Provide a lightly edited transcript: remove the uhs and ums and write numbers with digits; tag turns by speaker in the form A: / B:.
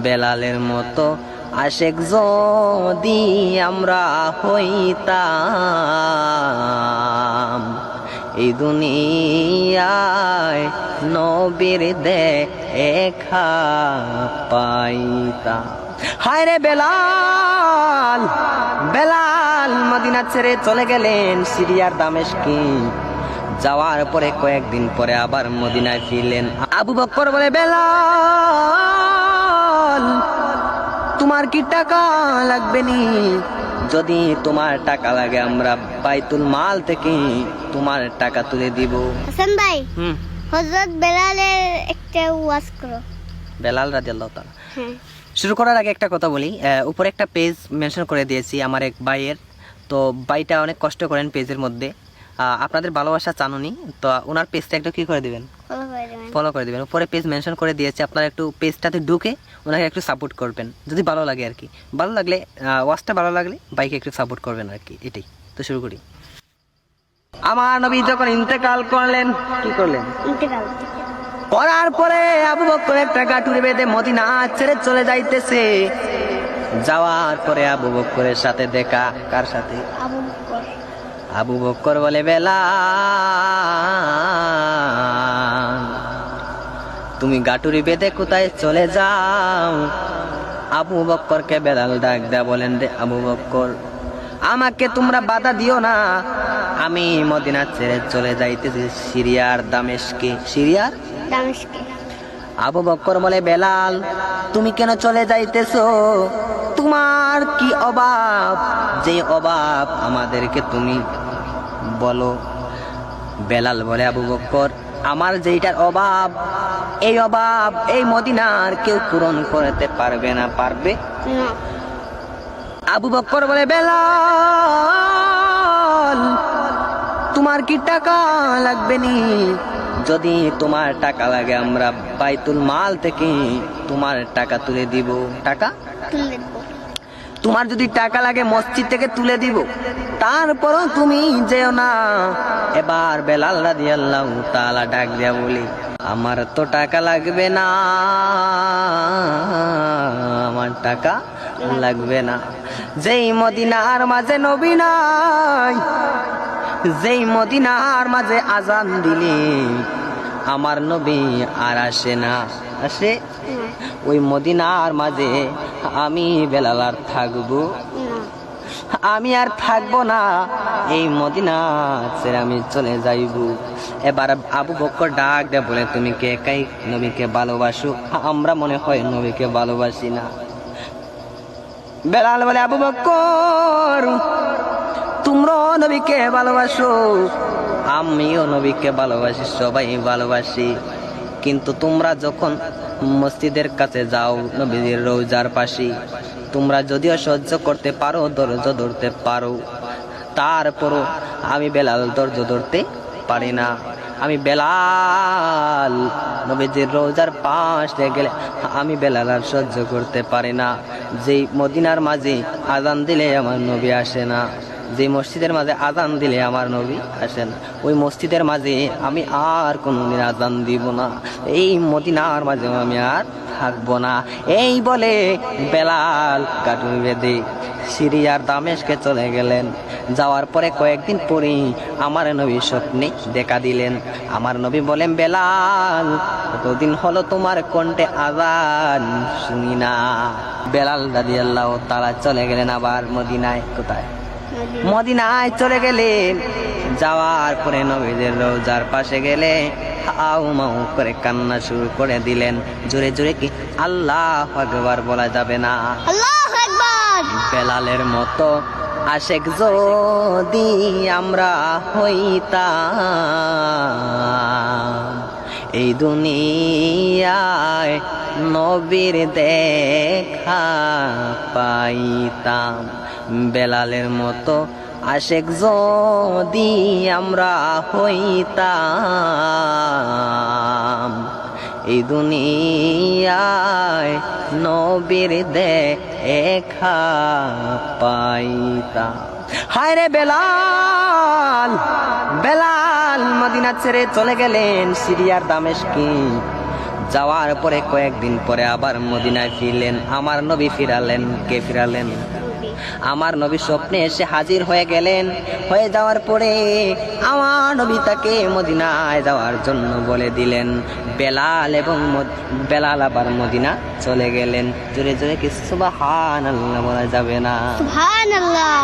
A: বেলালের মতো আশেক যদি আমরা হইতাম, এই দুনিয়ায় নবীর দেখা পাইতাম। হায় রে বেলাল, বেলাল মদিনা ছেড়ে চলে গেলেন সিরিয়ার দামেস্কে। যাওয়ার পরে কয়েকদিন পরে আবার মদিনায় ফিরলেন। আবু বকর বলে, বেলাল তোমার কি টাকা লাগবে নি? যদি তোমার টাকা লাগে আমরা বাইতুল মাল থেকে তোমার টাকা তুলে দিব।
B: হাসান ভাই, হযরত বেলালের একটা ওয়াজ করো।
A: বেলাল রাদিয়াল্লাহু তাআলা।
B: হ্যাঁ,
A: শুরু করার আগে একটা কথা বলি, উপরে একটা পেজ মেনশন করে দিয়েছি আমার এক ভাইয়ের। তো ভাইটা অনেক কষ্ট করেন পেজের মধ্যে, আপনাদের ভালোবাসা চানুনি, তো ওনার পেজটা একটু কি করে দিবেন, ফলো করে দিবেন। উপরে পেজ মেনশন করে দিয়েছি, আপনারা একটু পেজটাতে ঢুকে ওনাকে একটু সাপোর্ট করবেন যদি ভালো লাগে আর কি। ভালো লাগলে ওয়াজটা ভালো লাগলে বাইকে একটু সাপোর্ট করবেন আর কি, এটাই। তো শুরু করি। আমার নবী যখন ইন্তেকাল করলেন, কি করলেন?
B: ইন্তেকাল
A: করার পরে আবু বকর একটা গাঁটুরি বেঁধে মদিনা ছেড়ে চলে যাইতেছে। যাওয়ার পরে আবু বকরের সাথে দেখা, কার সাথে?
B: আবু বকর।
A: আবু বকর বলে, বেলাল তুমি গাঁটুরি বেঁধে কোথায় চলে যাও? আবু বকরকে বেলাল ডাক দেয়া বলেন, রে আবু বকর, আমাকে তোমরা বাধা দিও না, আমি মদিনা ছেড়ে চলে যাইতেছি সিরিয়ার দামেস্কে। সিরিয়ার
B: দামেস্কে।
A: আবু বকর বলে, বেলাল তুমি কেন চলে যাইতেছো? তোমার কি অভাব? যে অভাব আমাদেরকে তুমি বলো। বেলাল বলে, আবু বকর আমার যেইটার অভাব, এই অভাব এই মদিনার কেউ পূরণ করতে পারবে না। পারবে
B: না।
A: আবু বকর বলে, বেলাল তোমার কি টাকা লাগবে নি? যদি তোমার টাকা লাগে আমরা বাইতুল মাল থেকে তোমার টাকা তুলে দিব। টাকা
B: তুলে দেব।
A: তোমার যদি টাকা লাগে মসজিদ থেকে তুলে দিব, তারপরও তুমি যেও না। এবার বেলাল রাদিয়াল্লাহু তাআলা ডাক দিয়া বলি, আমার তো টাকা লাগবে না, আমার টাকা লাগবে না। যেই মদিনার মাঝে নবী নাই, যেই মদিনার মাঝে আজান দিলে আমার নবী আর আসে না, আসে ওই মদিনার মাঝে আমি বেলাল আর থাকবো? আমি আর থাকবো না, এই মদিনা ছেড়ে আমি চলে যাইব। এবার আবু বকর ডাক দেয়া বলে, তুমি কে একাই নবীকে ভালোবাসো? আমরা মনে হয় নবীকে ভালোবাসি না। বেলাল বলে, আবু বকর তোমরাও নবীকে ভালোবাসো, আমিও নবীকে ভালোবাসি, সবাই ভালোবাসি, কিন্তু তোমরা যখন মসজিদের কাছে যাও নবীর রওজার পাশে, তোমরা যদিও সহ্য করতে পারো, ধৈর্য ধরতে পারো, তারপরও আমি বেলাল ধৈর্য ধরতে পারি না। আমি বেলাল নবীজির রওজার পাশে গেলে আমি বেলাল আর সহ্য করতে পারি না। যেই মদিনার মাঝে আজান দিলে আমার নবী আসে না, যে মসজিদের মাঝে আজান দিলে আমার নবী আসেন, ওই মসজিদের মাঝে আমি আর কোনোদিন আজান দিব না, এই মদিনার মাঝে আমি আর থাকবো না। এই বলে বেলাল গাঁটুরি বেঁধে সিরিয়ার দামেস্কে চলে গেলেন। যাওয়ার পরে কয়েকদিন পরেই আমার নবী স্বপ্নে দেখা দিলেন। আমার নবী বলেন, বেলাল কতদিন হলো তোমার কণ্ঠে আজান শুনি না। বেলাল রাদিয়াল্লাহু তাআলা চলে গেলেন আবার মদিনায়। কোথায়? মদিনায় চলে গেলেন। যাওয়ার পরে নবীদের রওজার পাশে গেলে হাউ মাউ করে কান্না শুরু করে দিলেন। জোরে জোরে কি আল্লাহু আকবার বলা যাবে না?
B: আল্লাহু আকবার।
A: বেলালের মতো আশেক যদি আমরা হইতাম, এই দুনিয়ায় নবীর দেখা পাইতাম। বেলালের মতো আশেক যদি আমরা হইতাম, এই দুনিয়ায় নবীর দেখা পাইতাম। হায় রে বেলাল, বেলাল মদিনা ছেড়ে চলে গেলেন সিরিয়ার দামেস্কে। যাওয়ার পরে কয়েকদিন পরে আবার মদিনায় ফিরলেন। আমার নবী ফিরালেন। কে ফিরালেন? আমার নবী স্বপ্নে এসে হাজির হয়ে গেলেন। হয়ে যাওয়ার পরে আমার নবী তাকে মদিনায় যাওয়ার জন্য বলে দিলেন। বেলাল আবার মদিনা চলে গেলেন। জোরে জোরে কি সুবহানাল্লাহ বলা যাবে না?
B: সুবহানাল্লাহ।